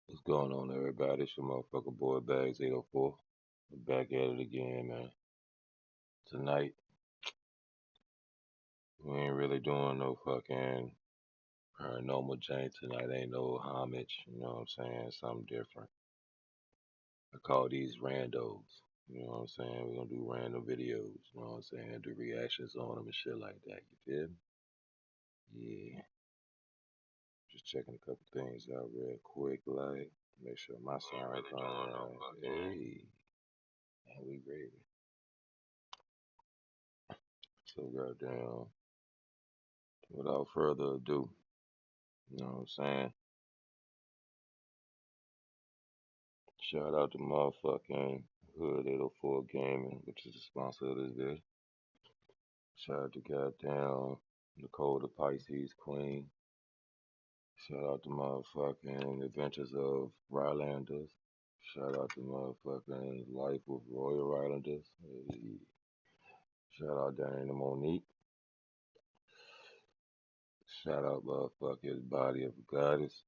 What's going on, everybody? It's your motherfucking boy Bagz 804. We're back at it again, man. Tonight, we ain't really doing no fucking paranormal jank tonight. Ain't no homage, you know what I'm saying? Something different. I call these randos, you know what I'm saying? We're gonna do random videos, you know what I'm saying? Do reactions on them and shit like that, you feel me? Yeah. Just checking a couple things out real quick, like, make sure my sound alright. Hey, and we ready. So goddamn, without further ado, you know what I'm saying? Shout out to motherfucking Hood 804 Gaming, which is the sponsor of this video. Shout out to goddamn Nicole the Pisces Queen. Shout out to motherfucking Adventures of Rylanders. Shout out to motherfucking Life with Royal Rylanders. Hey. Shout out Diana Monique. Shout out motherfucking Body of a Goddess.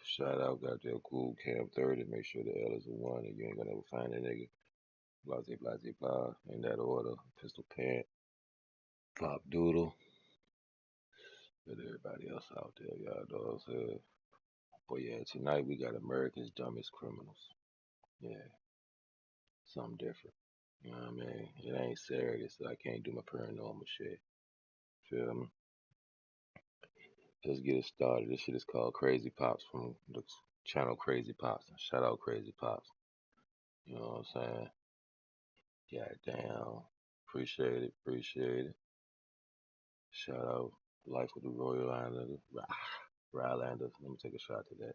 Shout out goddamn Cool Cam 30. Make sure the L is a 1 and you ain't gonna ever find a nigga. Blase, blase, blah. In that order. Pistol Pant. Pop Doodle. And everybody else out there, y'all know what I'm saying? But yeah, tonight we got America's Dumbest Criminals. Yeah. Something different. You know what I mean? It ain't serious, so I can't do my paranormal shit. Feel me? Let's get it started. This shit is called Crazy Pops from the channel Crazy Pops. Shout out Crazy Pops. You know what I'm saying? Goddamn. Appreciate it. Appreciate it. Shout out Life with the Royal Islanders. Rylanders. Let me take a shot to that.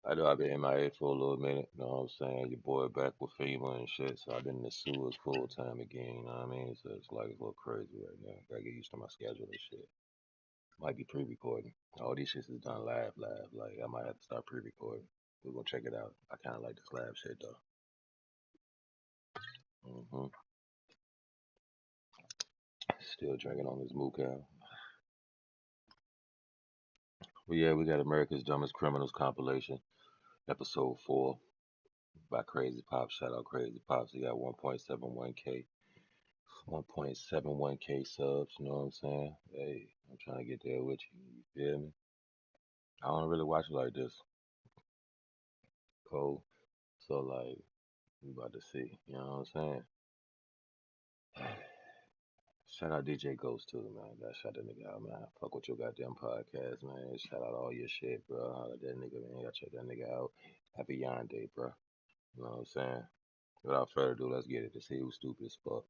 I know I've been MIA for a little minute, you know what I'm saying? Your boy back with FEMA and shit, so I've been in the sewers full time again, you know what I mean? So it's like a little crazy right now. Gotta get used to my schedule and shit. Might be pre-recording. All these shits is done live. Like, I might have to start pre-recording. We're gonna check it out. I kinda like this live shit though. Still drinking on this Mookow. But yeah, we got America's Dumbest Criminals compilation, episode 4 by Crazy Pops. Shout out Crazy Pops. He got 1.71K. 1.71K subs, you know what I'm saying? Hey, I'm trying to get there with you. You feel me? I don't really watch it like this. Cool. So like, we about to see. You know what I'm saying? Shout out DJ Ghost too, man. Gotta shout that nigga out, man. Fuck with your goddamn podcast, man. Shout out all your shit, bro. Holla that nigga, man. Gotta check that nigga out. Happy Yon Day, bro. You know what I'm saying? Without further ado, let's get it to see who's stupid as fuck.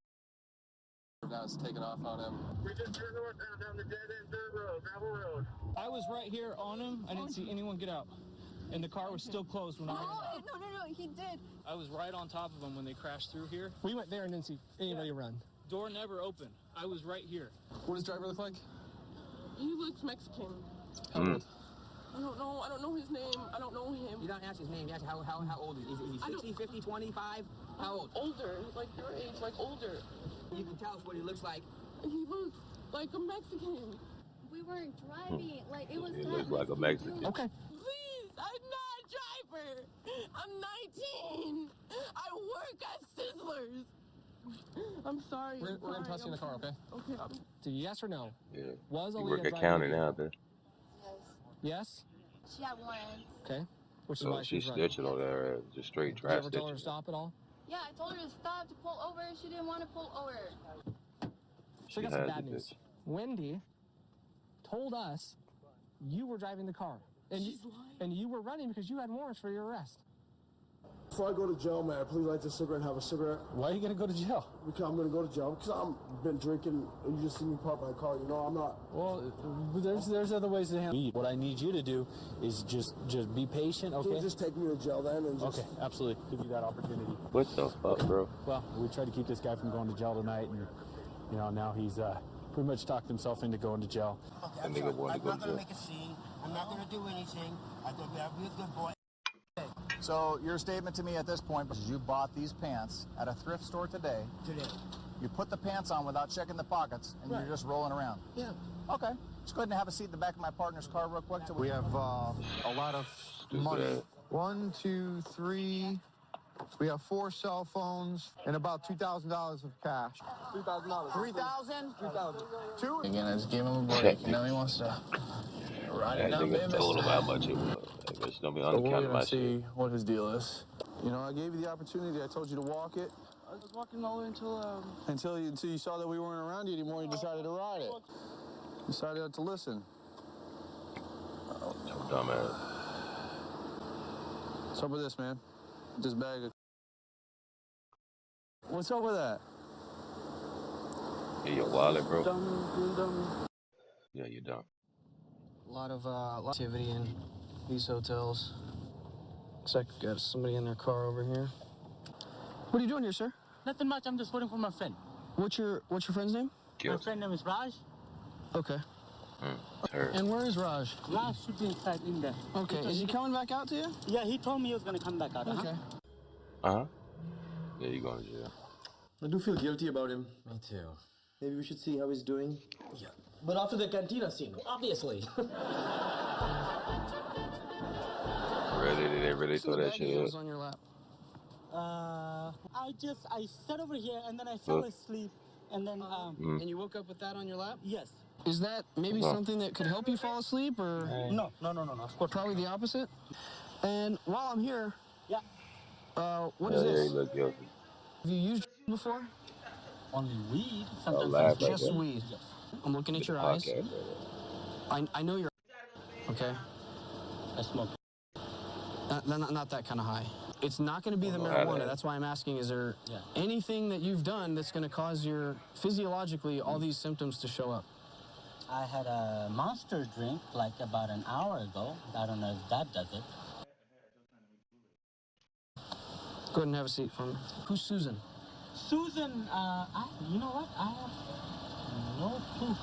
Now it's taking off on him. We just turned north down the dead end dirt road, gravel road. I was right here on him. I didn't see anyone get out. And the car was still closed when I got out. No, he did. I was right on top of him when they crashed through here. We went there and didn't see anybody run. Door never opened. I was right here. What does driver look like? He looks Mexican. How old? I don't know his name. I don't know him. You don't ask his name. You ask how old is he? Is he 60, 50, 25? How old? Older, like your age, like older. You can tell us what he looks like. He looks like a Mexican. We weren't driving. Like, it was He that looks like a Mexican. Okay. Please, I'm not a driver. I'm 19. I work at Sizzlers. I'm sorry. We're going to toss you in the car, okay? Okay. So yes or no? Yeah. Was You Aaliyah work at driving county the now, vehicle? bitch. Yes? She had one. Okay. Which is So why she's she's running. snitching on her, just straight Did you trap ever tell her to snitching. stop at all? Yeah, I told her to stop, to pull over. She didn't want to pull over. So I got some bad news. Wendy told us you were driving the car. And you were running because you had warrants for your arrest. Before I go to jail, man, please light a cigarette and have a cigarette. Why are you going to go to jail? Because I'm going to go to jail because I've been drinking and you just see me park my car. You know, I'm not. Well, there's other ways to handle it. What I need you to do is just be patient, okay? Can you just take me to jail then? And just... Okay, absolutely. Give you that opportunity. What the fuck, bro? Well, we tried to keep this guy from going to jail tonight, and, you know, now he's pretty much talked himself into going to jail. Okay, That nigga wanted to go I'm not to going to jail. make a scene. I'm not going to do anything. I'm going to be a good boy. So your statement to me at this point is you bought these pants at a thrift store today. Today. You put the pants on without checking the pockets, and you're just rolling around. Yeah. Okay. Just go ahead and have a seat in the back of my partner's car real quick. We have a lot of money. 1, 2, 3. We have 4 cell phones and about $2,000 of cash. $3,000. 3,000? 3,000. 2? Again, I just gave him a break. Now he wants to ride it That down nigga famous. told him how much it was. Like, it's gonna be on So the we're count of gonna my see shit. what his deal is. You know, I gave you the opportunity. I told you to walk it. I was walking all the way Until you saw that we weren't around you anymore, you decided to ride it. You decided not to listen. So dumbass. What's up with this, man? This bag of... What's up with that? Yeah, your wallet, bro. dumb. Yeah, you dumb. A lot of activity in these hotels. Looks like got somebody in their car over here. What are you doing here, sir? Nothing much. I'm just waiting for my friend. What's your friend's name? My friend name is Raj. Okay. Turd. And where is Raj? Raj should be inside in there. Okay. Is he coming back out to you? Yeah, he told me he was gonna come back out. Okay. Yeah, you going to jail. I do feel guilty about him. Me too. Maybe we should see how he's doing. Yeah. But after the cantina scene, obviously. Really? Did they really throw that shit was up? on your lap. I sat over here and then I fell asleep and then And you woke up with that on your lap? yes. Is that maybe something that could help you fall asleep, or No. Of course. probably the opposite? And while I'm here, Yeah. what is Yeah, this? you look guilty. Have you used before? Only weed. Oh, Sometimes laugh like Just that. weed. I'm looking at Get the your eyes. podcast ready. I know you're okay. I smoke. Not that kind of high. It's not going to be the Well, marijuana. That's why I'm asking, is there anything that you've done that's going to cause your, physiologically, all these symptoms to show up? I had a monster drink like about an hour ago. I don't know if that does it. Go ahead and have a seat for me. Who's Susan? Susan, you know what? I have no clue.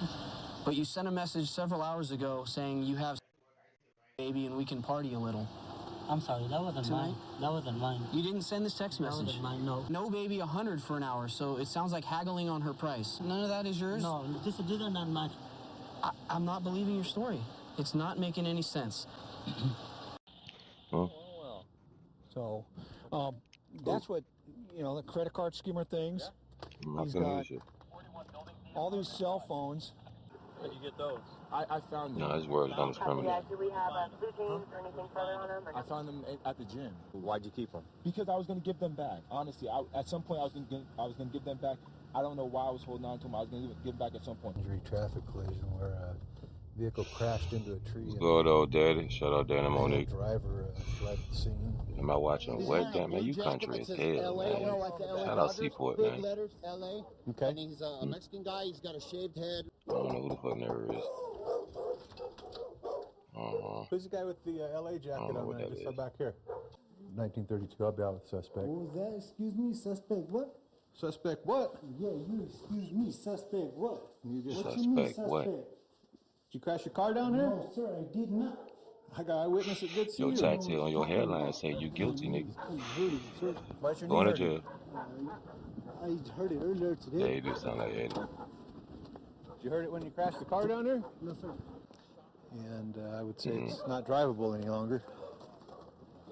But you sent a message several hours ago saying you have baby and we can party a little. I'm sorry, that wasn't mine. That wasn't mine. You didn't send this text That message. wasn't mine, no. No baby, 100 for an hour, so it sounds like haggling on her price. None of that is yours? No, this is not mine. I'm not believing your story. It's not making any sense. So, that's what, the credit card schemer things. He's got all these cell phones. How do you get those? I found them. No, his word's not criminal. Do we have blue jeans or anything further on them? I found them at the gym. Why'd you keep them? Because I was going to give them back. Honestly, at some point I was going to give them back. I don't know why I was holding on to them. I was going to give them back at some point. Injury traffic collision where a vehicle crashed into a tree. What's good, old daddy? Shout out Danny Monique. The driver fled the scene. Am I watching what? Damn, man, you country as hell, man. Shout out Seaport, big man. letters, LA. Okay. And he's a Mexican guy. He's got a shaved head. I don't know who the fuck never is. Who's the guy with the LA jacket on there? Just back here. 1932. I'll be out with suspect. What was that? Excuse me, suspect what? Suspect what? Yeah, you excuse me, suspect what? You just What you mean, Suspect what? suspect? Did you crash your car down here? No, sir, I did not. I got eyewitness. It did see Your you. tattoo on your hairline say you guilty, nigga. Why's your Going knee to jail. I heard it earlier today. Yeah, you do sound like Eddie. You heard it when you crashed the car down there? No, sir. And I would say it's not drivable any longer.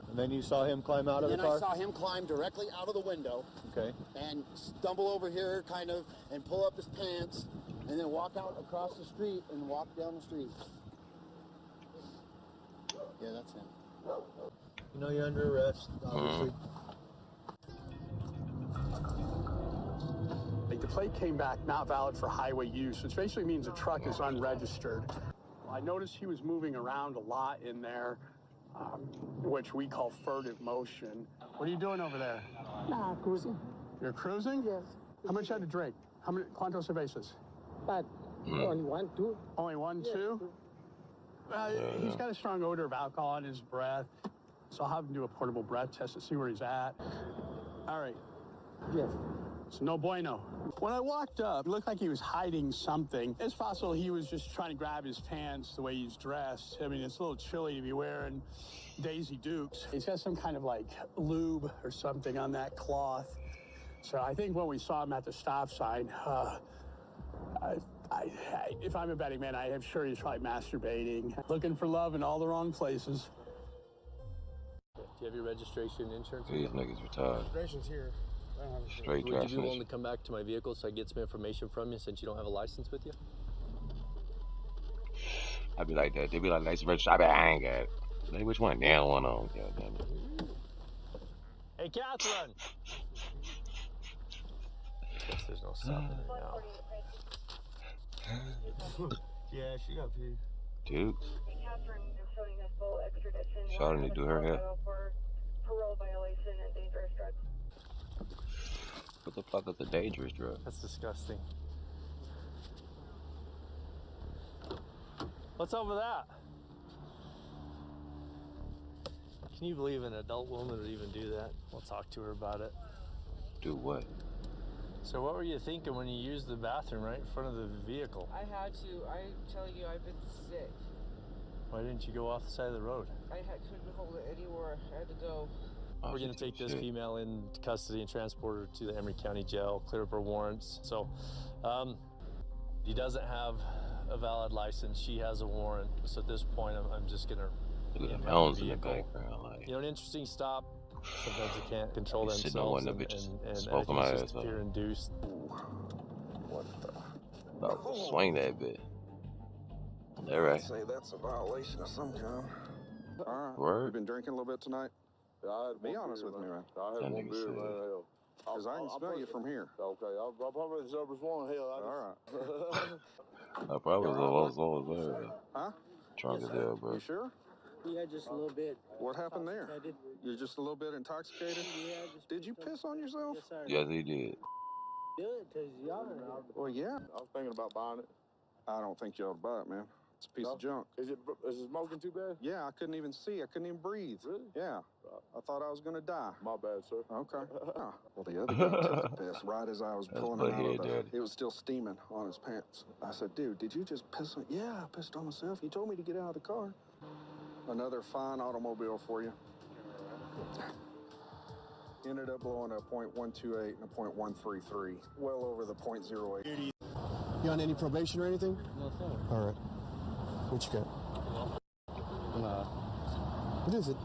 And then you saw him climb out of the Then car? I saw him climb directly out of the window. Okay. And stumble over here, kind of, and pull up his pants, and then walk out across the street and walk down the street. Yeah, that's him. You know you're under arrest, obviously. The plate came back not valid for highway use, which basically means the truck is unregistered. I noticed he was moving around a lot in there, which we call furtive motion. What are you doing over there? Nah, cruising. You're cruising? Yes. How much had to drink? How many Quantos cervezas? But only 1, 2. Only 1, 2? He's got a strong odor of alcohol in his breath, so I'll have him do a portable breath test to see where he's at. All right. Yes. It's no bueno. When I walked up, it looked like he was hiding something. It's possible he was just trying to grab his pants the way he's dressed. I mean, it's a little chilly to be wearing Daisy Dukes. He's got some kind of like lube or something on that cloth. So I think when we saw him at the stop sign, if I'm a betting man, I am sure he's probably masturbating, looking for love in all the wrong places. Do you have your registration and insurance? These niggas retired. Registration's here. I don't have insurance. Straight Would you be drafting. willing to come back to my vehicle so I get some information from you since you don't have a license with you? I be like that. They be like, license register. I be like, I ain't got it. Like, which one? Damn one on. God damn it. Hey, Catherine! Guess there's no stopping her now. Yeah, she got paid. Dude. Catherine is showing us full extradition. Shawty need to do her hair. For parole violation and dangerous drugs. What the fuck is a dangerous drug? That's disgusting. What's up with that? Can you believe an adult woman would even do that? We'll talk to her about it. Do what? So what were you thinking when you used the bathroom right in front of the vehicle? I had to. I'm telling you, I've been sick. Why didn't you go off the side of the road? Couldn't hold it anywhere. I had to go. We're going to take this female into custody and transport her to the Emery County Jail, clear up her warrants. So, he doesn't have a valid license. She has a warrant. So at this point, I'm just going to look at the mountains in the background. Like, you know, an interesting stop. Sometimes they can't control sitting on themselves, one of the bitches and smoking I my think it's ass just off. fear-induced. What the? About to swing that bit. All right. I'd say that's a violation of some kind. All right. Word? You been drinking a little bit tonight? Yeah, I had Be honest with me, man. I had That one nigga beer, said- man. Hell. Because I can smell you from here. Okay, I'll probably deserve this one. Hell, All right. I probably was all there. Huh? Drunk as hell, bro. You sure? Yeah, just a little bit. What happened there? Intoxicated. You're just a little bit intoxicated? Yeah, just Did you piss on yourself? Yes, sir. Yes, he did. Do it, because y'all are. Well, yeah. I was thinking about buying it. I don't think you ought to buy it, man. It's a piece of junk. Is it smoking too bad? Yeah, I couldn't even see. I couldn't even breathe. Really? Yeah. I thought I was going to die. My bad, sir. Okay. Well, the other guy took the piss right as I was pulling him out of the... Daddy. It was still steaming on his pants. I said, dude, did you just piss on... Yeah, I pissed on myself. You told me to get out of the car. Another fine automobile for you. Ended up blowing a .128 and a .133. Well over the .08. You on any probation or anything? No, sir. All right. What you got? Nah. What is it?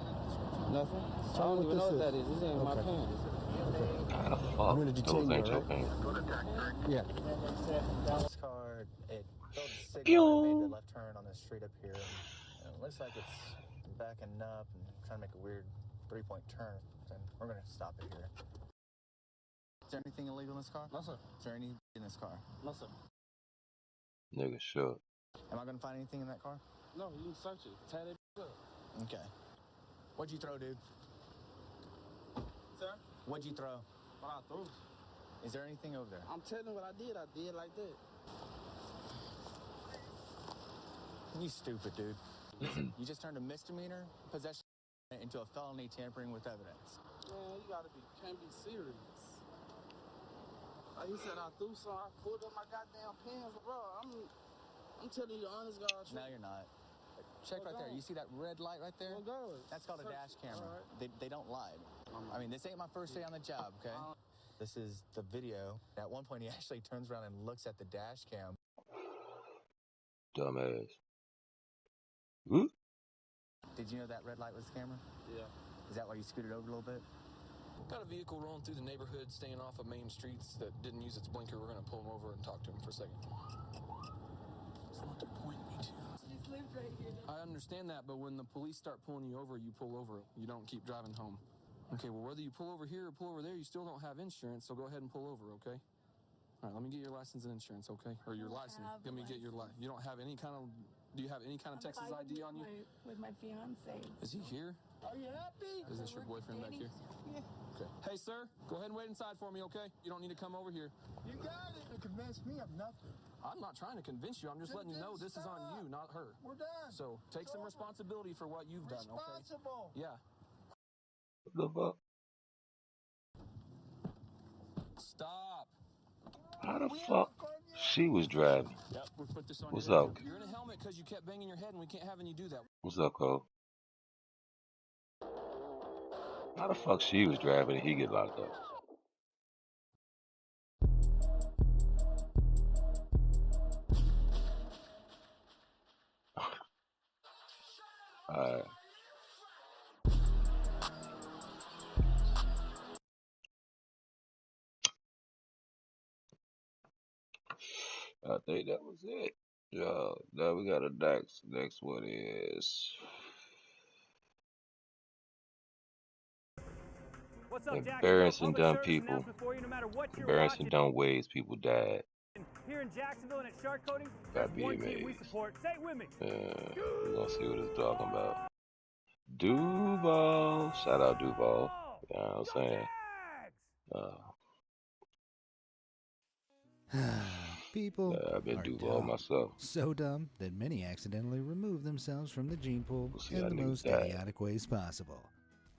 Nothing. I don't even know what that is. This ain't my pants. How the fuck? I'm going to detain you, Ain't your right? pants. Yeah. This car, it filled the signal and made the left turn on the street up here. And it looks like it's backing up and trying to make a weird three-point turn. And we're going to stop it here. Is there anything illegal in this car? No, sir. Is there any in this car? No, sir. Nigga, sure. Am I going to find anything in that car? No, you can search it. Tie that up. Okay. What'd you throw, dude? Sir? What'd you throw? What I threw? Is there anything over there? I'm telling you what I did like that. You stupid, dude. Listen, you just turned a misdemeanor possession into a felony tampering with evidence. Man, you can't be serious. Like he said, I threw some, I pulled up my goddamn pants, bro. I'm telling you the honest God truth. No, you're not. Check right there. You see that red light right there? That's called a dash camera. They don't lie. I mean, this ain't my first day on the job, okay? This is the video. At one point, he actually turns around and looks at the dash cam. Dumbass. Whoop. Did you know that red light was the camera? Yeah. Is that why you scooted over a little bit? Got a vehicle rolling through the neighborhood, staying off of main streets that didn't use its blinker. We're going to pull him over and talk to him for a second. That's not the point, me too. I understand that, but when the police start pulling you over, you pull over. You don't keep driving home. Okay, well, whether you pull over here or pull over there, you still don't have insurance, so go ahead and pull over, okay? All right, let me get your license and insurance, okay? Or your license. Let me get your license. You don't have any kind of... Do you have any kind of Texas ID on you? With my fiance. Is he here? Are you happy? Is this your boyfriend back here? Yeah. Okay. Hey, sir, go ahead and wait inside for me, okay? You don't need to come over here. You got it. You convinced me of nothing. I'm not trying to convince you. I'm just letting you know this is on you, not her. We're done. So take some responsibility for what you've done, okay? Responsible. Yeah. What the fuck? Stop. How the fuck she was driving? Yep, we'll put this on What's your up? record. You're in a helmet because you kept banging your head, and we can't have you do that. What's up, Cole? How the fuck she was driving and he get locked up? Alright. I think that was it. Yeah, now we got a next. Next one is What's up, embarrassing Jacksonville? dumb Public service people. announcement for you. No matter what you're Embarrassing watching dumb ways people died here in Jacksonville and at Shark Coating, by there's one being team we amazed. support. Say it with me. We're gonna see what it's talking about. Duval. Shout out Duval. You know what I'm saying? People I've been are Duval dumb. myself. So dumb that many accidentally remove themselves from the gene pool We'll see in how the niggas most die. idiotic ways possible.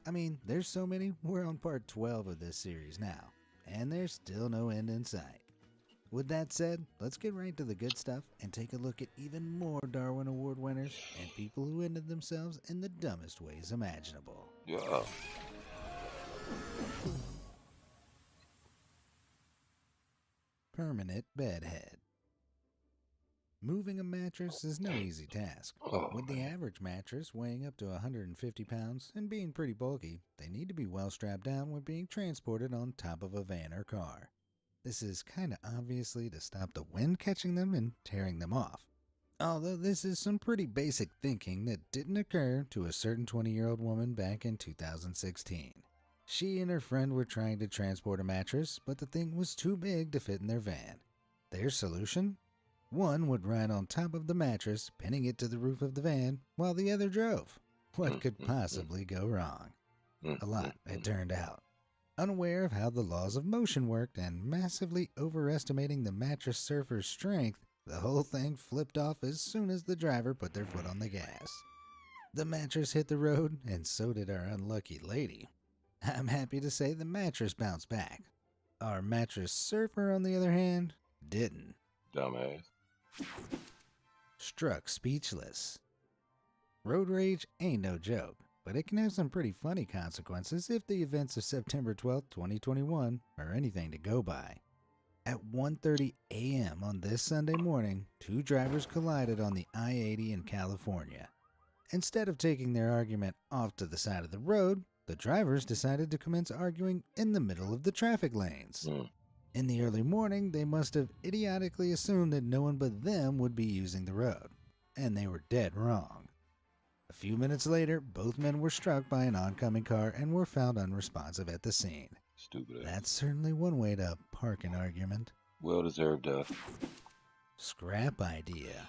I mean, there's so many, we're on part 12 of this series now, and there's still no end in sight. With that said, let's get right to the good stuff and take a look at even more Darwin Award winners and people who ended themselves in the dumbest ways imaginable. Yeah. Permanent bedhead. Moving a mattress is no easy task. With the average mattress weighing up to 150 pounds and being pretty bulky, they need to be well strapped down when being transported on top of a van or car. This is kinda obviously to stop the wind catching them and tearing them off. Although this is some pretty basic thinking that didn't occur to a certain 20-year-old woman back in 2016. She and her friend were trying to transport a mattress, but the thing was too big to fit in their van. Their solution? One would ride on top of the mattress, pinning it to the roof of the van, while the other drove. What could possibly go wrong? A lot, it turned out. Unaware of how the laws of motion worked and massively overestimating the mattress surfer's strength, the whole thing flipped off as soon as the driver put their foot on the gas. The mattress hit the road, and so did our unlucky lady. I'm happy to say the mattress bounced back. Our mattress surfer, on the other hand, didn't. Dumbass. Struck speechless. Road rage ain't no joke, but it can have some pretty funny consequences if the events of September 12, 2021 are anything to go by. At 1:30 a.m. on this Sunday morning, two drivers collided on the I-80 in California. Instead of taking their argument off to the side of the road, the drivers decided to commence arguing in the middle of the traffic lanes. In the early morning, they must have idiotically assumed that no one but them would be using the road, and they were dead wrong. A few minutes later, both men were struck by an oncoming car and were found unresponsive at the scene. Stupid. That's certainly one way to park an argument. Well-deserved death. Scrap idea.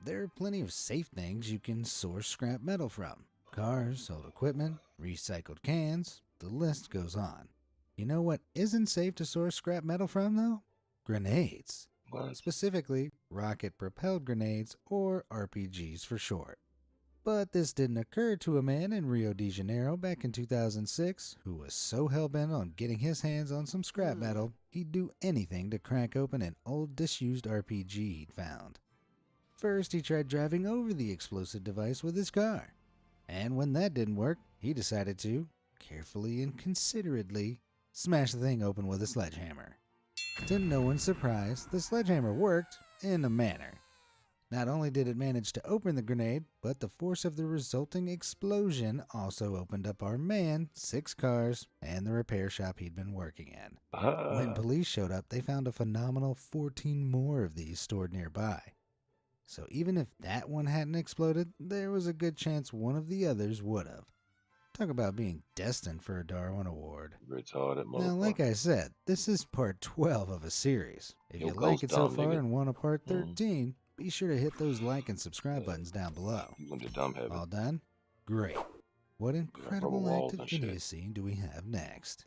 There are plenty of safe things you can source scrap metal from. Cars, old equipment, recycled cans, the list goes on. You know what isn't safe to source scrap metal from, though? Grenades. What? Specifically, rocket-propelled grenades, or RPGs for short. But this didn't occur to a man in Rio de Janeiro back in 2006 who was so hell-bent on getting his hands on some scrap metal, he'd do anything to crack open an old disused RPG he'd found. First, he tried driving over the explosive device with his car. And when that didn't work, he decided to, carefully and considerately, smash the thing open with a sledgehammer. To no one's surprise, the sledgehammer worked in a manner. Not only did it manage to open the grenade, but the force of the resulting explosion also opened up our man, 6 cars, and the repair shop he'd been working in. When police showed up, they found a phenomenal 14 more of these stored nearby. So even if that one hadn't exploded, there was a good chance one of the others would have. Talk about being destined for a Darwin Award. Retarded motherfucker. Now, like I said, this is part 12 of a series. If you Yo, like ghost it so dumb, far nigga. and want a part 13, be sure to hit those like and subscribe buttons down below. You went to dumb heaven. All done? Great. What incredible walls act of and shit. idiocy do we have next?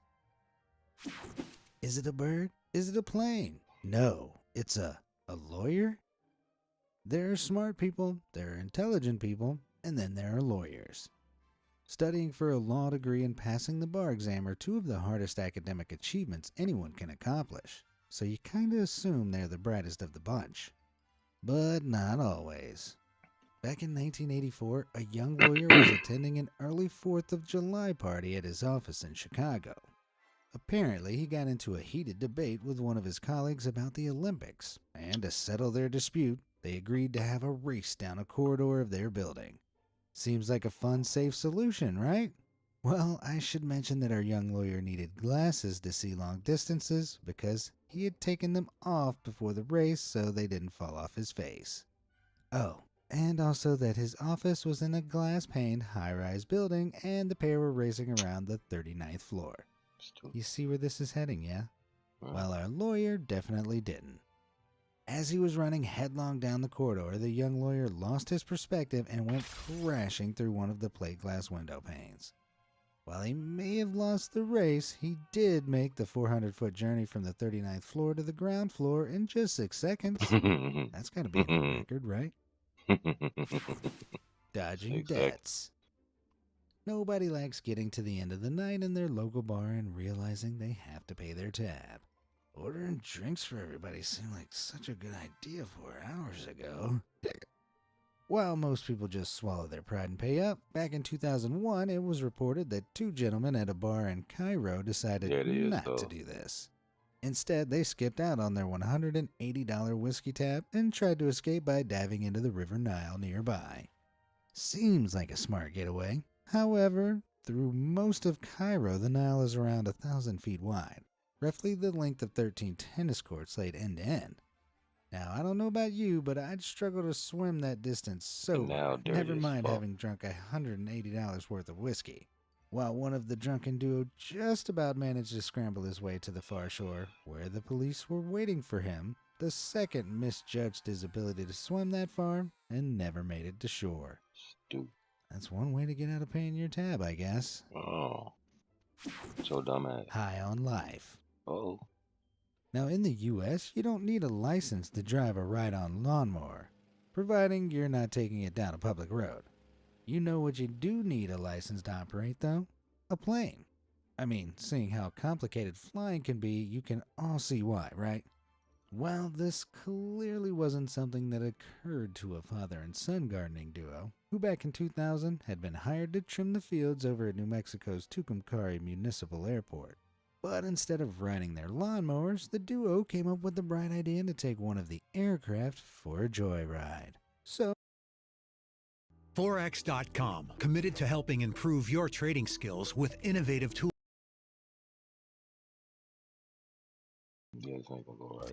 Is it a bird? Is it a plane? No, it's a lawyer? There are smart people, there are intelligent people, and then there are lawyers. Studying for a law degree and passing the bar exam are two of the hardest academic achievements anyone can accomplish, so you kinda assume they're the brightest of the bunch. But not always. Back in 1984, a young lawyer was attending an early 4th of July party at his office in Chicago. Apparently, he got into a heated debate with one of his colleagues about the Olympics, and to settle their dispute, they agreed to have a race down a corridor of their building. Seems like a fun, safe solution, right? Well, I should mention that our young lawyer needed glasses to see long distances because he had taken them off before the race so they didn't fall off his face. Oh, and also that his office was in a glass-paned high-rise building and the pair were racing around the 39th floor. You see where this is heading, yeah? Well, our lawyer definitely didn't. As he was running headlong down the corridor, the young lawyer lost his perspective and went crashing through one of the plate glass window panes. While he may have lost the race, he did make the 400-foot journey from the 39th floor to the ground floor in just 6 seconds. That's got to be a new record, right? Dodging debts. Nobody likes getting to the end of the night in their local bar and realizing they have to pay their tab. Ordering drinks for everybody seemed like such a good idea 4 hours ago. While most people just swallow their pride and pay up, back in 2001 it was reported that 2 gentlemen at a bar in Cairo decided not to do this. Instead, they skipped out on their $180 whiskey tab and tried to escape by diving into the River Nile nearby. Seems like a smart getaway. However, through most of Cairo, the Nile is around 1,000 feet wide, roughly the length of 13 tennis courts laid end to end. Now, I don't know about you, but I'd struggle to swim that distance sober, never mind having drunk $180 worth of whiskey. While one of the drunken duo just about managed to scramble his way to the far shore, where the police were waiting for him, the second misjudged his ability to swim that far and never made it to shore. That's one way to get out of paying your tab, I guess. Oh. So dumbass. High on life. Oh. Now, in the U.S., you don't need a license to drive a ride-on lawnmower, providing you're not taking it down a public road. You know what you do need a license to operate, though? A plane. I mean, seeing how complicated flying can be, you can all see why, right? Well, this clearly wasn't something that occurred to a father and son gardening duo, who back in 2000 had been hired to trim the fields over at New Mexico's Tucumcari Municipal Airport. But instead of riding their lawnmowers, the duo came up with the bright idea to take one of the aircraft for a joyride. So, Forex.com, committed to helping improve your trading skills with innovative tools.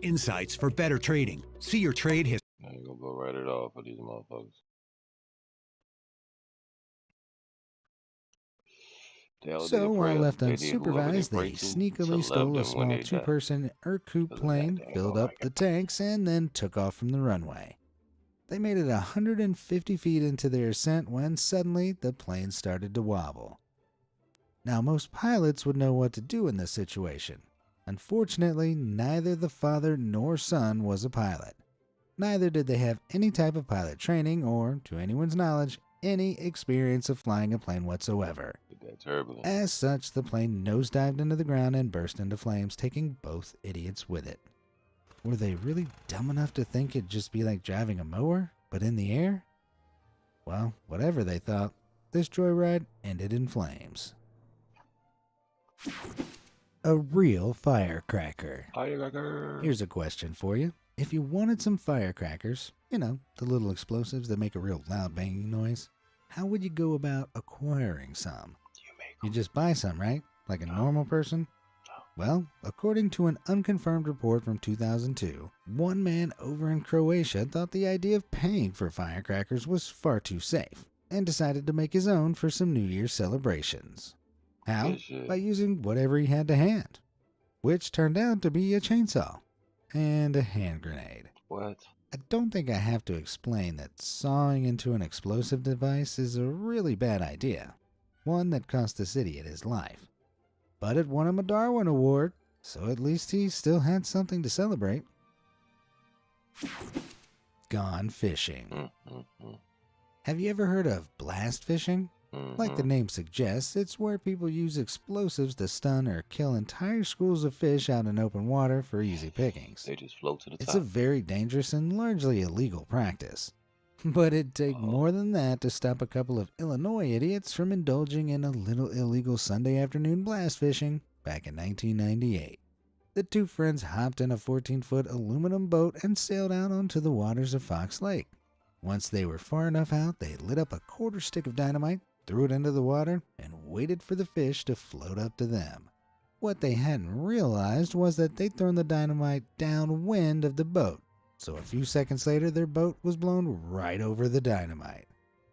Insights for better trading. See your trade history. I ain't gonna go right it off for these motherfuckers. So, while left unsupervised, they sneakily stole a small 2-person Irkut plane, filled up the tanks, and then took off from the runway. They made it 150 feet into their ascent when suddenly the plane started to wobble. Now, most pilots would know what to do in this situation. Unfortunately, neither the father nor son was a pilot. Neither did they have any type of pilot training or, to anyone's knowledge, any experience of flying a plane whatsoever. As such, the plane nosedived into the ground and burst into flames, taking both idiots with it. Were they really dumb enough to think it'd just be like driving a mower, but in the air? Well, whatever they thought, this joyride ended in flames. A real firecracker. Firecracker. Here's a question for you. If you wanted some firecrackers, you know, the little explosives that make a real loud banging noise, how would you go about acquiring some? You just buy some, right? Like a normal person? Well, according to an unconfirmed report from 2002, one man over in Croatia thought the idea of paying for firecrackers was far too safe, and decided to make his own for some New Year's celebrations. How? By using whatever he had to hand, which turned out to be a chainsaw and a hand grenade. What? I don't think I have to explain that sawing into an explosive device is a really bad idea, one that cost this idiot his life. But it won him a Darwin Award, so at least he still had something to celebrate. Gone fishing. Have you ever heard of blast fishing? Like the name suggests, it's where people use explosives to stun or kill entire schools of fish out in open water for easy pickings. They just float to the top. It's a very dangerous and largely illegal practice. But it'd take more than that to stop a couple of Illinois idiots from indulging in a little illegal Sunday afternoon blast fishing back in 1998. The two friends hopped in a 14-foot aluminum boat and sailed out onto the waters of Fox Lake. Once they were far enough out, they lit up a quarter stick of dynamite, threw it into the water, and waited for the fish to float up to them. What they hadn't realized was that they'd thrown the dynamite downwind of the boat, so a few seconds later their boat was blown right over the dynamite.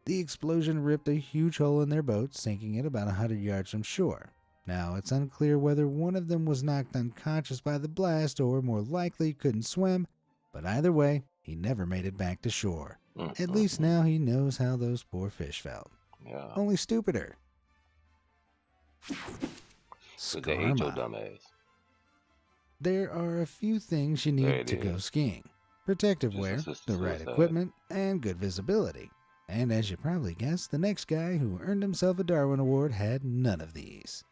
The explosion ripped a huge hole in their boat, sinking it about 100 yards from shore. Now, it's unclear whether one of them was knocked unconscious by the blast or more likely couldn't swim, but either way, he never made it back to shore. At least now he knows how those poor fish felt. Yeah. Only stupider. So they ate your dumb ass. There are a few things you need to go skiing. Protective wear, the right equipment, and good visibility. And as you probably guessed, the next guy who earned himself a Darwin Award had none of these.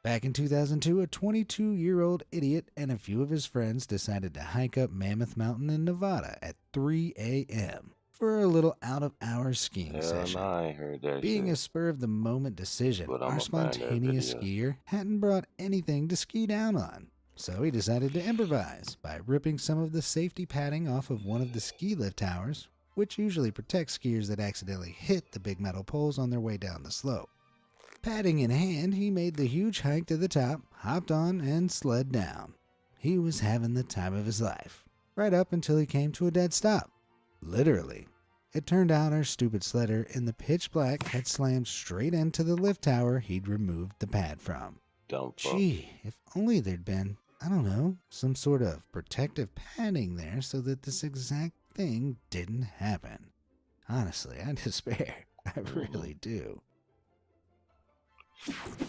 Back in 2002, a 22-year-old idiot and a few of his friends decided to hike up Mammoth Mountain in Nevada at 3 a.m. for a little out-of-hours skiing session. I ain't heard that Being shit. a spur-of-the-moment decision, But our I'ma find that spontaneous video. skier hadn't brought anything to ski down on. So he decided to improvise by ripping some of the safety padding off of one of the ski lift towers, which usually protects skiers that accidentally hit the big metal poles on their way down the slope. Padding in hand, he made the huge hike to the top, hopped on, and sled down. He was having the time of his life, right up until he came to a dead stop. Literally. It turned out our stupid sledder in the pitch black had slammed straight into the lift tower he'd removed the pad from. Gee, if only there'd been, I don't know, some sort of protective padding there so that this exact thing didn't happen. Honestly, I despair. I really do.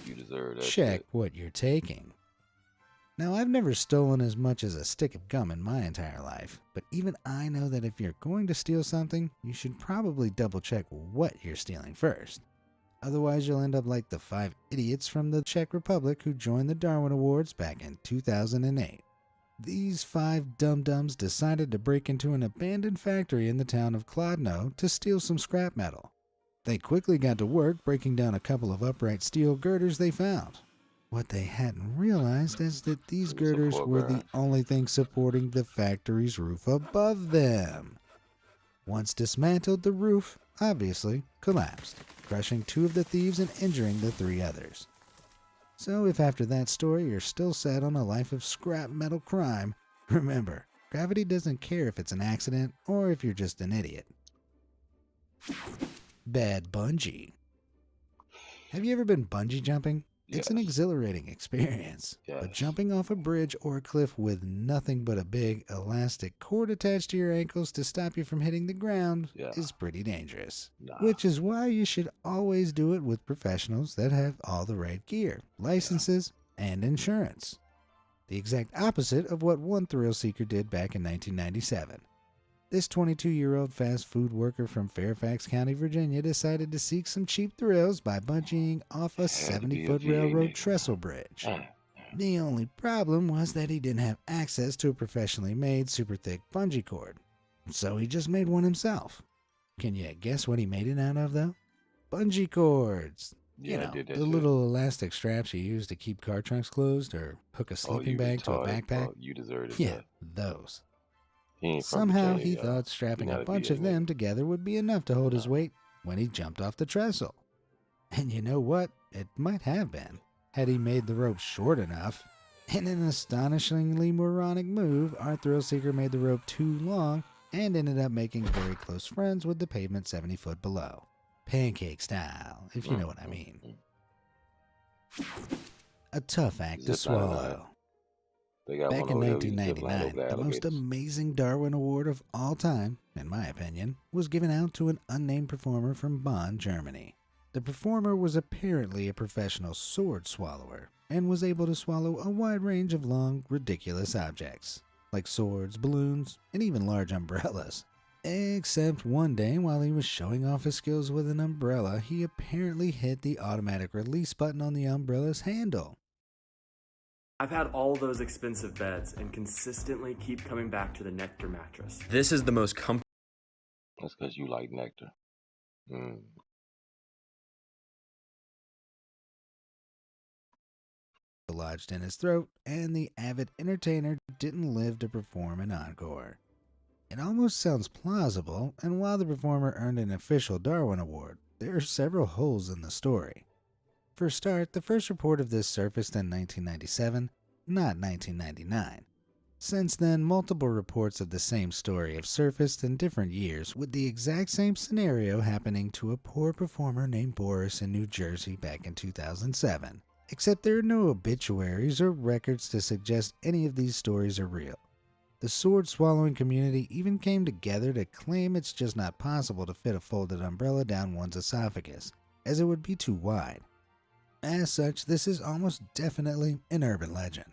You deserve that Check shit. what you're taking. Now, I've never stolen as much as a stick of gum in my entire life, but even I know that if you're going to steal something, you should probably double check what you're stealing first. Otherwise, you'll end up like the 5 idiots from the Czech Republic who joined the Darwin Awards back in 2008. These 5 dum-dums decided to break into an abandoned factory in the town of Kladno to steal some scrap metal. They quickly got to work breaking down a couple of upright steel girders they found. What they hadn't realized is that these girders were the only thing supporting the factory's roof above them. Once dismantled, the roof, obviously, collapsed, crushing 2 of the thieves and injuring the 3 others. So if after that story you're still set on a life of scrap metal crime, remember, gravity doesn't care if it's an accident or if you're just an idiot. Bad bungee. Have you ever been bungee jumping? It's an exhilarating experience, but jumping off a bridge or a cliff with nothing but a big elastic cord attached to your ankles to stop you from hitting the ground is pretty dangerous. Which is why you should always do it with professionals that have all the right gear, licenses, and insurance. The exact opposite of what one thrill seeker did back in 1997. This 22-year-old fast food worker from Fairfax County, Virginia decided to seek some cheap thrills by bungeeing off a 70-foot railroad trestle bridge. The only problem was that he didn't have access to a professionally made super thick bungee cord, so he just made one himself. Can you guess what he made it out of, though? Bungee cords. You know, the little elastic straps you use to keep car trunks closed or hook a sleeping bag to a backpack. You deserve it. Yeah, those. He Somehow he thought strapping a bunch of them together would be enough to hold his weight when he jumped off the trestle. And you know what? It might have been, had he made the rope short enough. In an astonishingly moronic move, our thrill seeker made the rope too long and ended up making very close friends with the pavement 70 foot below. Pancake style, if you know what I mean. A tough act to swallow. Back in 1999, the most amazing Darwin Award of all time, in my opinion, was given out to an unnamed performer from Bonn, Germany. The performer was apparently a professional sword swallower and was able to swallow a wide range of long, ridiculous objects, like swords, balloons, and even large umbrellas. Except one day, while he was showing off his skills with an umbrella, he apparently hit the automatic release button on the umbrella's handle. I've had all those expensive beds and consistently keep coming back to the Nectar mattress. This is the most comfortable. That's because you like Nectar. lodged in his throat, and the avid entertainer didn't live to perform an encore. It almost sounds plausible, and while the performer earned an official Darwin Award, there are several holes in the story. For a start, the first report of this surfaced in 1997, not 1999. Since then, multiple reports of the same story have surfaced in different years, with the exact same scenario happening to a poor performer named Boris in New Jersey back in 2007. Except there are no obituaries or records to suggest any of these stories are real. The sword-swallowing community even came together to claim it's just not possible to fit a folded umbrella down one's esophagus, as it would be too wide. As such, this is almost definitely an urban legend.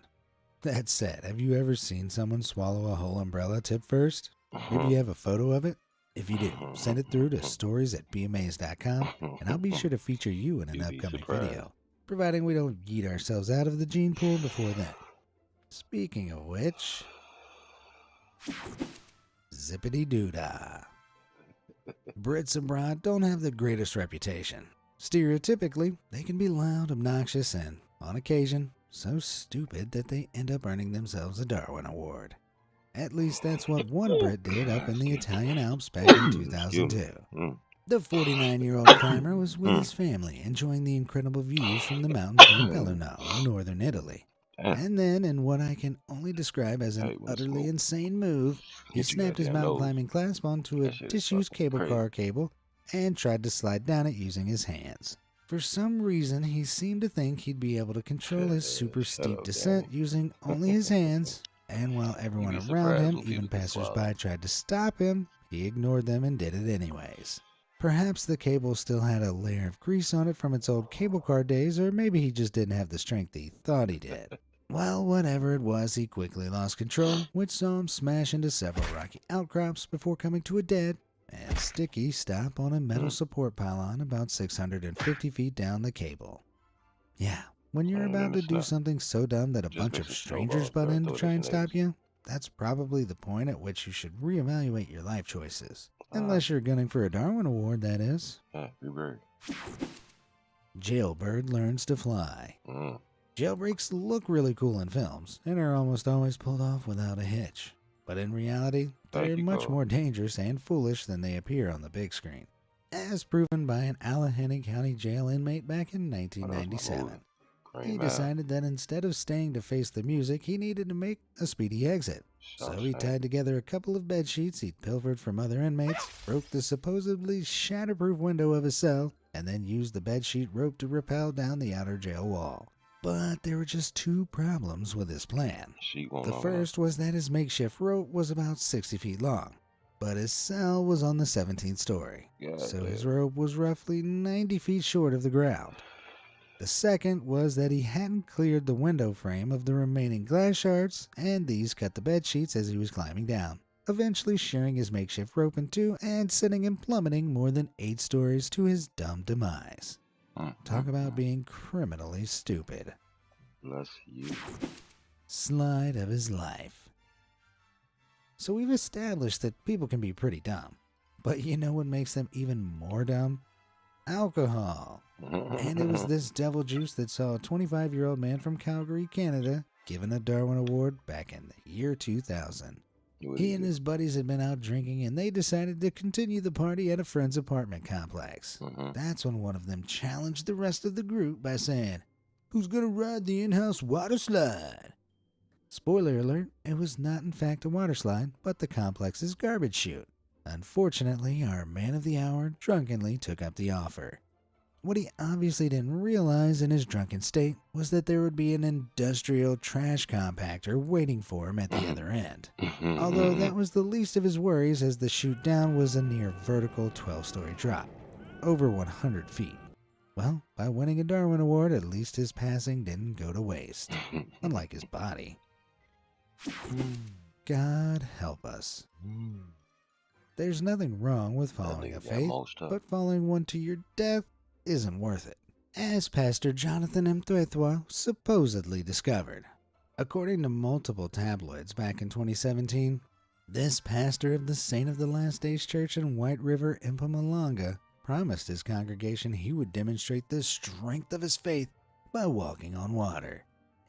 That said, have you ever seen someone swallow a whole umbrella tip first? Maybe you have a photo of it? If you do, send it through to stories@bmaze.com, and I'll be sure to feature you in an upcoming video, providing we don't yeet ourselves out of the gene pool before then. Speaking of which, zippity-doo-dah. Brits abroad don't have the greatest reputation. Stereotypically, they can be loud, obnoxious, and, on occasion, so stupid that they end up earning themselves a Darwin Award. At least that's what one Brit did up in the Italian Alps back in 2002. The 49-year-old climber was with his family, enjoying the incredible views from the mountains near Belluno in northern Italy. And then, in what I can only describe as an utterly insane move, he snapped his mountain climbing clasp onto a disused cable car cable and tried to slide down it using his hands. For some reason, he seemed to think he'd be able to control his super steep descent using only his hands, and while everyone around him, even passers-by, tried to stop him, he ignored them and did it anyways. Perhaps the cable still had a layer of grease on it from its old cable car days, or maybe he just didn't have the strength he thought he did. Well, whatever it was, he quickly lost control, which saw him smash into several rocky outcrops before coming to a dead and sticky stop on a metal support pylon about 650 feet down the cable. Yeah, when you're about to do something so dumb that a bunch of strangers butt in to try and stop you, that's probably the point at which you should reevaluate your life choices. Unless you're gunning for a Darwin Award, that is. Jailbird learns to fly. Jailbreaks look really cool in films, and are almost always pulled off without a hitch. But in reality, they're much more dangerous and foolish than they appear on the big screen, as proven by an Allegheny County jail inmate back in 1997. He decided that instead of staying to face the music, he needed to make a speedy exit. So he tied together a couple of bed sheets he'd pilfered from other inmates, broke the supposedly shatterproof window of his cell, and then used the bedsheet rope to rappel down the outer jail wall. But there were just two problems with his plan. The first was that his makeshift rope was about 60 feet long, but his cell was on the 17th story, so his rope was roughly 90 feet short of the ground. The second was that he hadn't cleared the window frame of the remaining glass shards, and these cut the bed sheets as he was climbing down, eventually shearing his makeshift rope in two and sending him plummeting more than 8 stories to his dumb demise. Talk about being criminally stupid. Bless you. Slide of his life. So we've established that people can be pretty dumb. But you know what makes them even more dumb? Alcohol. And it was this devil juice that saw a 25-year-old man from Calgary, Canada, given a Darwin Award back in the year 2000. He and his buddies had been out drinking, and they decided to continue the party at a friend's apartment complex. That's when one of them challenged the rest of the group by saying, "Who's gonna ride the in-house water slide?" Spoiler alert, it was not in fact a water slide, but the complex's garbage chute. Unfortunately, our man of the hour drunkenly took up the offer. What he obviously didn't realize in his drunken state was that there would be an industrial trash compactor waiting for him at the other end. Although that was the least of his worries, as the chute down was a near vertical 12-story drop, over 100 feet. Well, by winning a Darwin Award, at least his passing didn't go to waste, unlike his body. God help us. There's nothing wrong with following a faith, but following one to your death isn't worth it, as Pastor Jonathan M. Thwethwa supposedly discovered. According to multiple tabloids back in 2017, this pastor of the Saint of the Last Days Church in White River, Mpumalanga, promised his congregation he would demonstrate the strength of his faith by walking on water.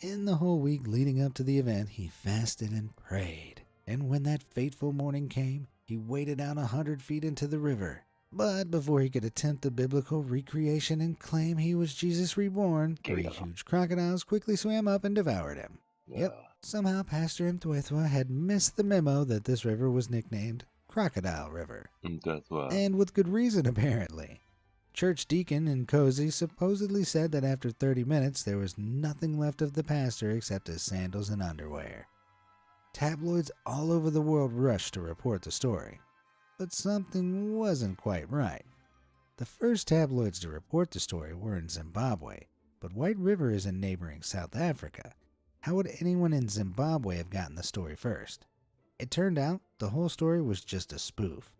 In the whole week leading up to the event, he fasted and prayed. And when that fateful morning came, he waded out 100 feet into the river. But before he could attempt the biblical recreation and claim he was Jesus reborn, 3 huge crocodiles quickly swam up and devoured him. Yep, somehow Pastor Mthwethwa had missed the memo that this river was nicknamed Crocodile River. That's why. And with good reason, apparently. Church deacon Nkosi supposedly said that after 30 minutes there was nothing left of the pastor except his sandals and underwear. Tabloids all over the world rushed to report the story. But something wasn't quite right. The first tabloids to report the story were in Zimbabwe, but White River is in neighboring South Africa. How would anyone in Zimbabwe have gotten the story first? It turned out the whole story was just a spoof.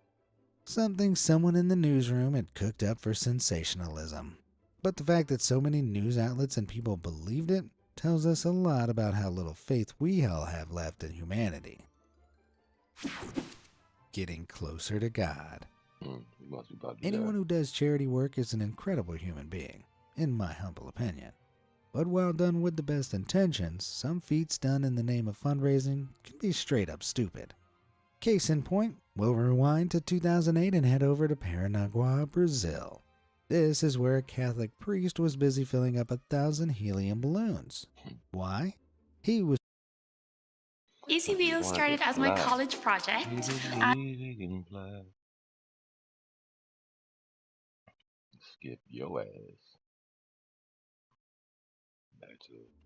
Something someone in the newsroom had cooked up for sensationalism. But the fact that so many news outlets and people believed it tells us a lot about how little faith we all have left in humanity. Getting closer to God. Anyone who does charity work is an incredible human being, in my humble opinion. But while done with the best intentions, some feats done in the name of fundraising can be straight up stupid. Case in point, we'll rewind to 2008 and head over to Paranaguá, Brazil. This is where a Catholic priest was busy filling up 1,000 helium balloons. Why? He was ECVO started as my college project. Skip your ass.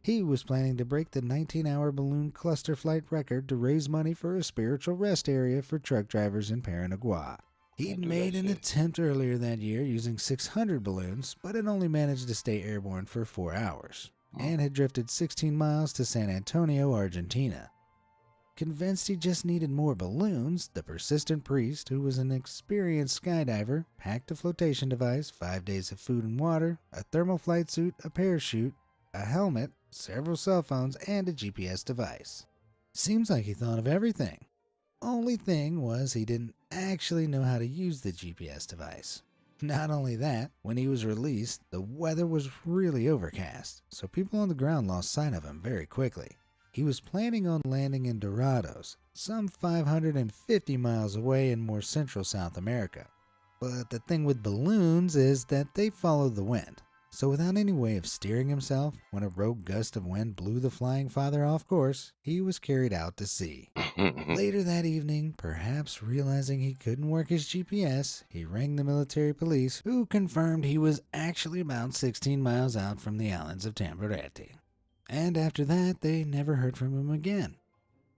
He was planning to break the 19-hour balloon cluster flight record to raise money for a spiritual rest area for truck drivers in Paranaguá. He'd made an attempt earlier that year using 600 balloons, but had only managed to stay airborne for 4 hours, and had drifted 16 miles to San Antonio, Argentina. Convinced he just needed more balloons, the persistent priest, who was an experienced skydiver, packed a flotation device, 5 days of food and water, a thermal flight suit, a parachute, a helmet, several cell phones, and a GPS device. Seems like he thought of everything. Only thing was he didn't actually know how to use the GPS device. Not only that, when he was released, the weather was really overcast, so people on the ground lost sight of him very quickly. He was planning on landing in Dorados, some 550 miles away in more central South America. But the thing with balloons is that they follow the wind. So without any way of steering himself, when a rogue gust of wind blew the flying father off course, he was carried out to sea. Later that evening, perhaps realizing he couldn't work his GPS, he rang the military police, who confirmed he was actually about 16 miles out from the islands of Tamborete. And after that, they never heard from him again.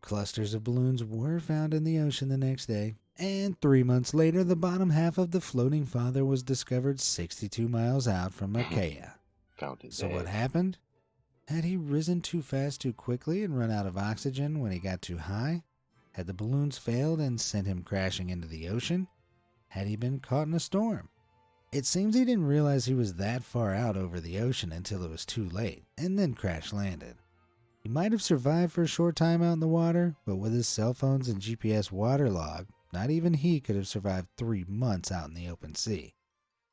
Clusters of balloons were found in the ocean the next day, and 3 months later, the bottom half of the floating father was discovered 62 miles out from Macaia. So what happened? Had he risen too fast too quickly and run out of oxygen when he got too high? Had the balloons failed and sent him crashing into the ocean? Had he been caught in a storm? It seems he didn't realize he was that far out over the ocean until it was too late, and then crash landed. He might have survived for a short time out in the water, but with his cell phones and GPS waterlogged, not even he could have survived 3 months out in the open sea.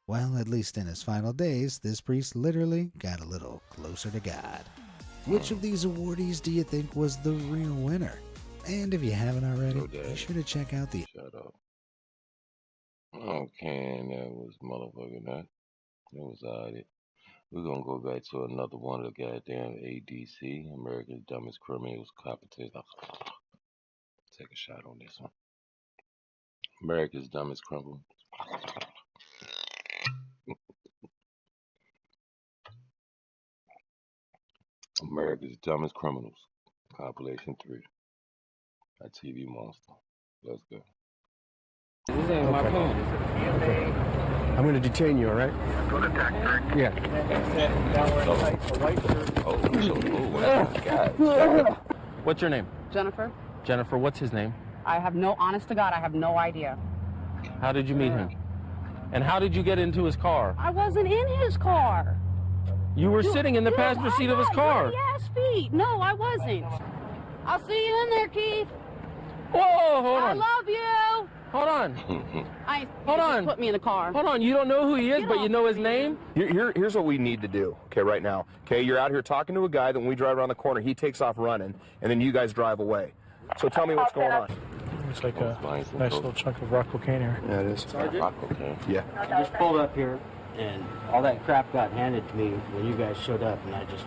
Well, at least in his final days, this priest literally got a little closer to God. Which of these awardees do you think was the real winner? And if you haven't already, be sure to check out the... Shut up. Okay, and that was motherfucking that. That was alright. We're gonna go back to another one of the goddamn ADC, America's Dumbest Criminals Competition. Take a shot on this one. America's Dumbest Criminals. America's Dumbest Criminals. Compilation 3. A TV monster. Let's go. This ain't my phone. Okay. I'm going to detain you, all right? Go to tax. Yeah. God. What's your name? Jennifer, Jennifer, what's his name? I have no, honest to God, I have no idea. How did you meet him? And how did you get into his car? I wasn't in his car. You were sitting in the passenger seat of his car. Yes, feet. No, I wasn't. I'll see you in there, Keith. Whoa, hold on. I love you. Hold on. Hold on. Put me in the car. Hold on. You don't know who he is, but you know his name? Here's what we need to do, okay, right now. Okay, you're out here talking to a guy, then when we drive around the corner, he takes off running, and then you guys drive away. So tell me what's going on. Looks like a nice little chunk of rock cocaine here. Yeah, it is. Sergeant? Yeah. I just pulled up here, and all that crap got handed to me when you guys showed up, and I just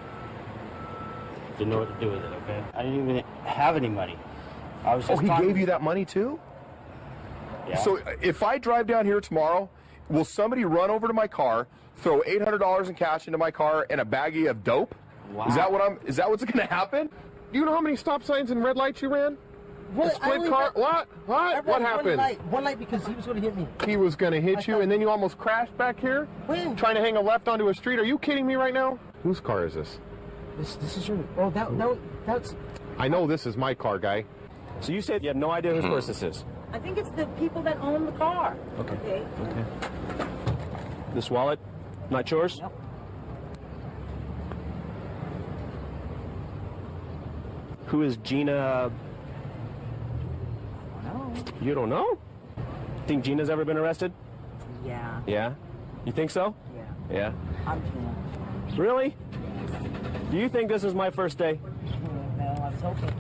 didn't know what to do with it, okay? I didn't even have any money. I was just he gave you that money too? Yeah. So if I drive down here tomorrow, will somebody run over to my car, throw $800 in cash into my car and a baggie of dope? Wow. Is that what's going to happen? Do you know how many stop signs and red lights you ran? What? A split car? What? What happened? One light because he was going to hit me. He was going to hit you, and then you almost crashed back here? When? Trying to hang a left onto a street? Are you kidding me right now? Whose car is this? This is your... Oh, that's... I know this is my car, guy. So you said you have no idea whose purse this is? I think it's the people that own the car. Okay. This wallet, not yours? No. Who is Gina? No. You don't know? Think Gina's ever been arrested? Yeah. Yeah? You think so? Yeah. Yeah. I'm Gina. Really? Do you think this is my first day? No, I was hoping.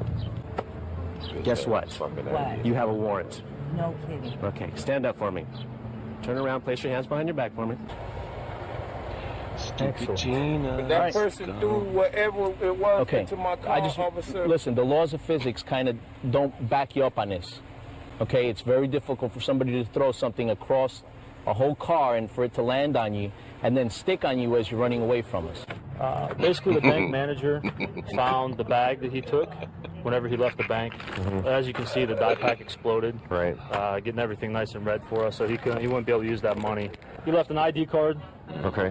Guess what? What? You have a warrant. No kidding. Okay, stand up for me. Turn around, place your hands behind your back for me. But that person threw whatever it was into my car, officer. Listen, the laws of physics kind of don't back you up on this. Okay, it's very difficult for somebody to throw something across a whole car and for it to land on you and then stick on you as you're running away from us. Basically, the bank manager found the bag that he took whenever he left the bank. As you can see, the dye pack exploded. Right. Getting everything nice and red for us, so he wouldn't be able to use that money. He left an ID card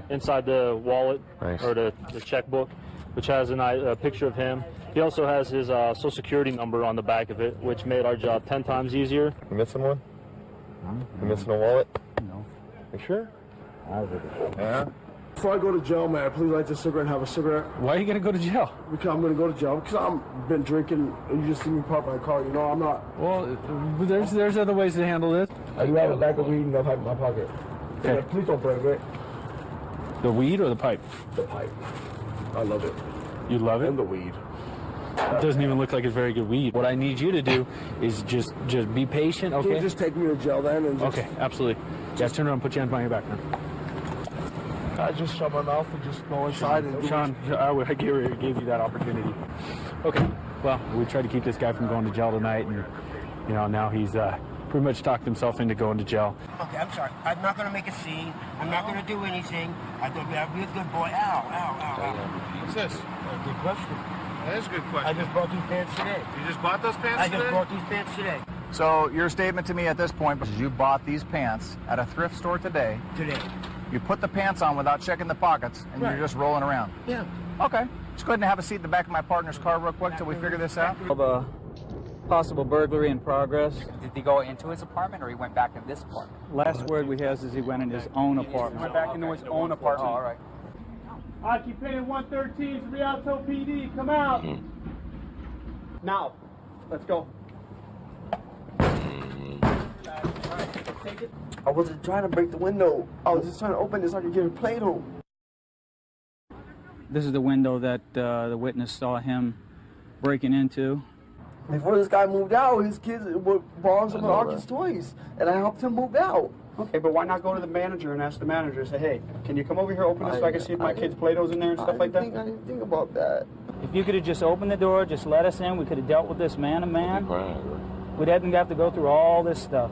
inside the wallet or the checkbook, which has a picture of him. He also has his Social Security number on the back of it, which made our job 10 times easier. You missing one? You missing a wallet? No. You sure? Yeah. Before I go to jail, man, please light this cigarette and have a cigarette. Why are you going to go to jail? Because I'm going to go to jail. Because I've been drinking and you just see me park my car. You know, I'm not... Well, there's other ways to handle this. I do have a bag of weed in the pipe in my pocket. Okay. Yeah, please don't break it. The weed or the pipe? The pipe. I love it. You love it? And the weed. It doesn't even look like it's very good weed. What I need you to do is just be patient, okay? Can you just take me to jail then? And just... Okay, absolutely. Just turn around and put your hands behind your back now. I just shut my mouth and just go inside and... Sean, I gave you that opportunity. Okay, well, we tried to keep this guy from going to jail tonight, and, you know, now he's pretty much talked himself into going to jail. Okay, I'm sorry. I'm not going to make a scene. I'm not going to do anything. I'm going to be a good boy. Ow. What's this? Good question. That is a good question. I just bought these pants today. You just bought those pants today? I just bought these pants today. So your statement to me at this point is you bought these pants at a thrift store today. You put the pants on without checking the pockets, and you're just rolling around. Yeah. Okay. Just go ahead and have a seat in the back of my partner's car real quick till we figure this out. Of a possible burglary in progress. Did he go into his apartment or he went back in this apartment? Last word we have is he went in his own apartment. He went back into his own apartment. Oh, all right. Occupant 113's Rialto PD, come out. Now, let's go. I wasn't trying to break the window. I was just trying to open this so I could get a plate home. This is the window that the witness saw him breaking into. Before this guy moved out, his kids were borrowing some of Archie's toys, and I helped him move out. Okay, but why not go to the manager and ask the manager, say, hey, can you come over here, open this so I can see if my kid's Play-Doh's in there and stuff like that? I didn't think about that. If you could have just opened the door, just let us in, we could have dealt with this man to man. We didn't have to go through all this stuff.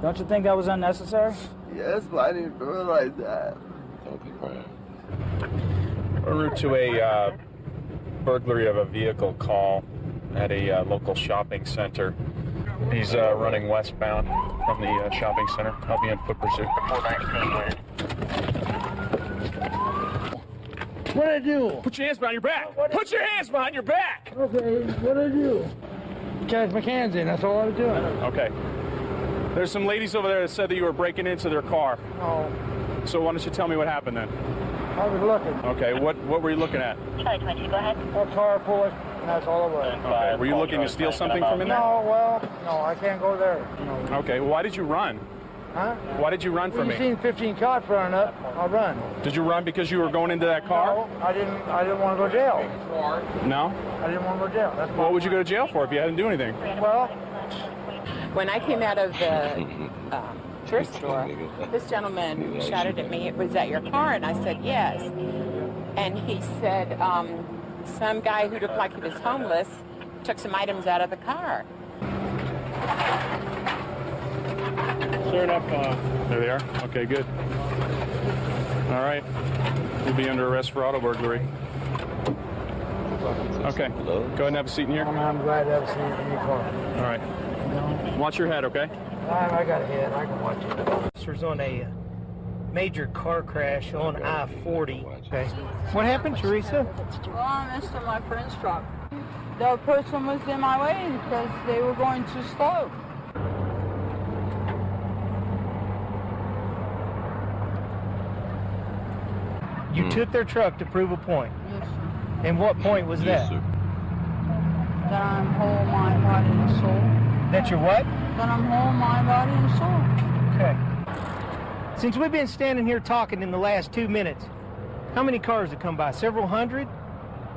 Don't you think that was unnecessary? Yes, but I didn't realize that. Don't be crying. En route to a burglary of a vehicle call at a local shopping center. He's running westbound from the shopping center. I'll be in foot pursuit. What'd I do? Put your hands behind your back. Put your hands behind your back. Okay, what'd I do? Catch my cans in, that's all I was doing. Okay. There's some ladies over there that said that you were breaking into their car. Oh. So why don't you tell me what happened then? I was looking. Okay, what were you looking at? Charlie 22, go ahead. A car full of and that's all it was. Okay. Were you looking to steal something from in there? No, well, no, I can't go there. No. Okay, well, why did you run? Huh? Why did you run from me? You seen 15 cops running up, I'll run. Did you run because you were going into that car? No, I didn't want to go to jail. No? I didn't want to go to jail. That's What would you go to jail for if you hadn't do anything? Well, when I came out of the thrift store, this gentleman shouted at me, "It was at your car?" And I said, "Yes." And he said, some guy who looked like he was homeless took some items out of the car. Sure enough. There they are. Okay, good. All right. You'll be under arrest for auto burglary. Okay. Go ahead and have a seat in here. I'm glad to have a seat in your car. All right. Watch your head, okay? I got a head. I can watch it. Officers on a major car crash on I-40. Okay. What happened, Teresa? Well, I missed my friend's truck. The person was in my way because they were going too slow. You took their truck to prove a point. Yes, sir. And what point was that? That I'm whole, mind, body, and soul. That you're what? That I'm whole, mind, body, and soul. Okay. Since we've been standing here talking in the last 2 minutes, how many cars have come by? Several hundred?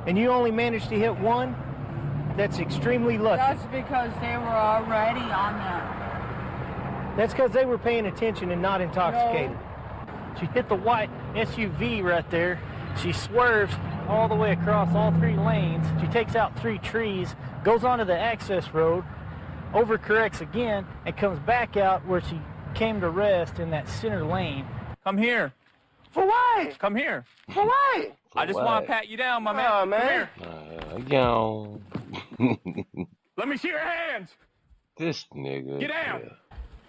And you only managed to hit one? That's extremely lucky. That's because they were already on there. That's because they were paying attention and not intoxicated. No. She hit the white SUV right there. She swerves all the way across all 3 lanes. She takes out 3 trees, goes onto the access road, overcorrects again, and comes back out where she came to rest in that center lane. Come here. For what? Come here. For what? I just want to pat you down, my man. Oh, man. Come Yo. here. Let me see your hands. This nigga. Get down. Yeah.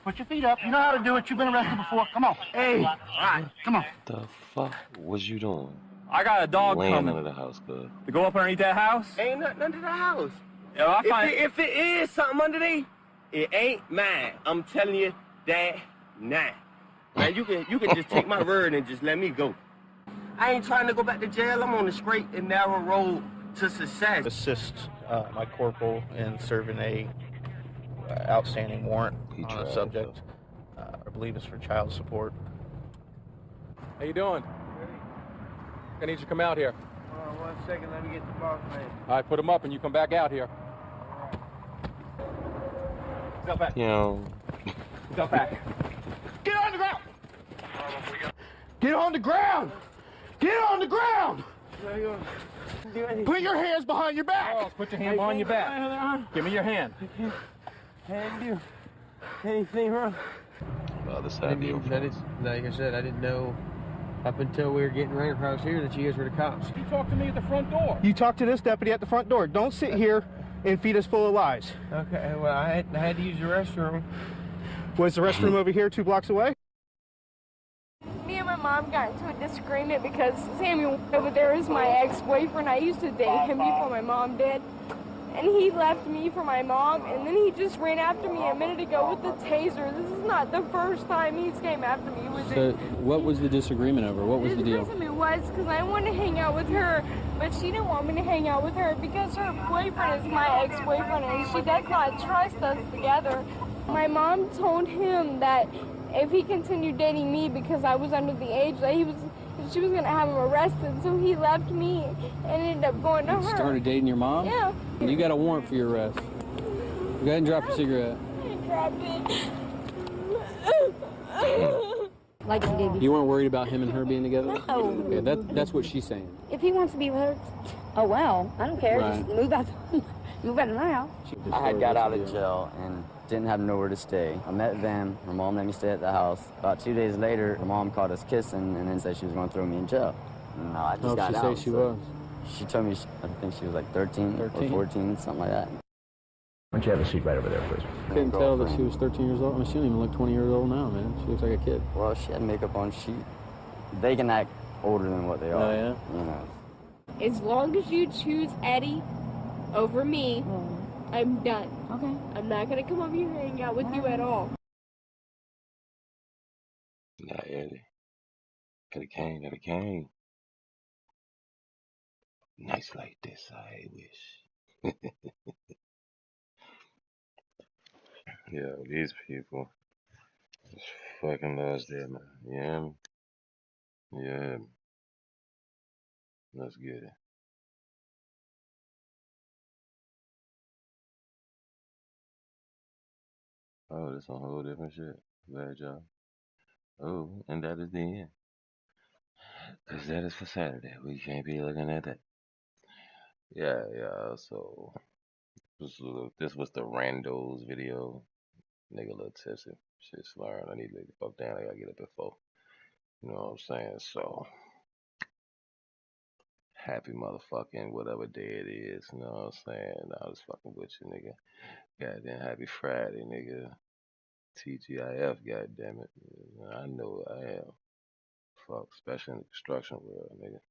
Put your feet up. You know how to do it. You've been arrested before. Come on. Hey. All right. Come on. The fuck was you doing? I got a dog Laying coming. under the house, cuz. To go up underneath that house? Ain't nothing under the house. Yeah, I find If it is something underneath, it ain't mine. I'm telling you that now. Now you can just take my word and just let me go. I ain't trying to go back to jail. I'm on the straight and narrow road to success. Assist my corporal in serving a outstanding warrant on a subject. I believe it's for child support. How you doing? I need you to come out here. Hold on 1 second. Let me get the box made. All right, put them up and you come back out here. Step back. Yo. Step back. Get on the ground! Get on the ground! Get on the ground! Put your hands behind your back! Charles, put your hand behind your back. Give me your hand. I didn't do anything wrong. Other side of the like I said, I didn't know up until we were getting right across here that you guys were the cops. You talked to me at the front door. You talk to this deputy at the front door. Don't sit here and feed us full of lies. Okay, well, I had to use the restroom. Was the restroom over here 2 blocks away? Me and my mom got into a disagreement because Samuel over there is my ex-boyfriend. I used to date him before my mom did. And he left me for my mom, and then he just ran after me a minute ago with the taser. This is not the first time he's came after me with it. So what was the disagreement over? What was the deal? It was because I wanted to hang out with her, but she didn't want me to hang out with her because her boyfriend is my ex-boyfriend, and she does not trust us together. My mom told him that if he continued dating me because I was under the age, that she was going to have him arrested, so he left me and ended up going to her. Started dating your mom? Yeah. You got a warrant for your arrest. Go ahead and drop your cigarette. I dropped it. Like you did. You weren't worried about him and her being together? No. Okay, that's what she's saying. If he wants to be with her, oh well, I don't care. Right. Just move out of my house. I had got out of jail and didn't have nowhere to stay. I met them. Her mom let me stay at the house. About 2 days later, her mom caught us kissing and then said she was going to throw me in jail. No, I just got out. How did she say she was? She told me, I think she was like 13 or 14, something like that. Why don't you have a seat right over there, please? I couldn't tell that she was 13 years old. I mean, she don't even look 20 years old now, man. She looks like a kid. Well, she had makeup on. They can act older than what they are. Oh, yeah? You know. As long as you choose Eddie over me, I'm done. Okay. I'm not going to come over here and hang out with you at all. Nah, Eddie. Coulda came. Nights like this, I wish. Yeah, these people just fucking lost their man. Yeah, yeah. Let's get it. Oh, that's a whole different shit. Bad job. Oh, and that is the end. Because that is for Saturday. We can't be looking at that. Yeah, yeah. So this was the randos video. Nigga a little tipsy. Shit slurring. I need to lay the fuck down. I gotta get up at 4. You know what I'm saying? So happy motherfucking whatever day it is. You know what I'm saying? I was fucking with you, nigga. Goddamn happy Friday, nigga. TGIF, goddammit. I know I am. Fuck, especially in the construction world, nigga.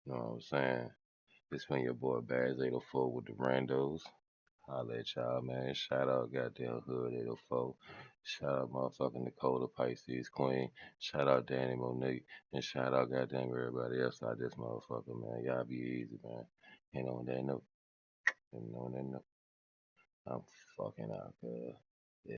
You know what I'm saying? It's when your boy Bagz 804 with the randos. Holla at y'all, man. Shout out goddamn Hood 804. Shout out motherfucking Nicole Pisces Queen. Shout out Danny Monique. And shout out goddamn everybody else out this motherfucker, man. Y'all be easy, man. Ain't on that note. Ain't on that note. I'm fucking out, cuz.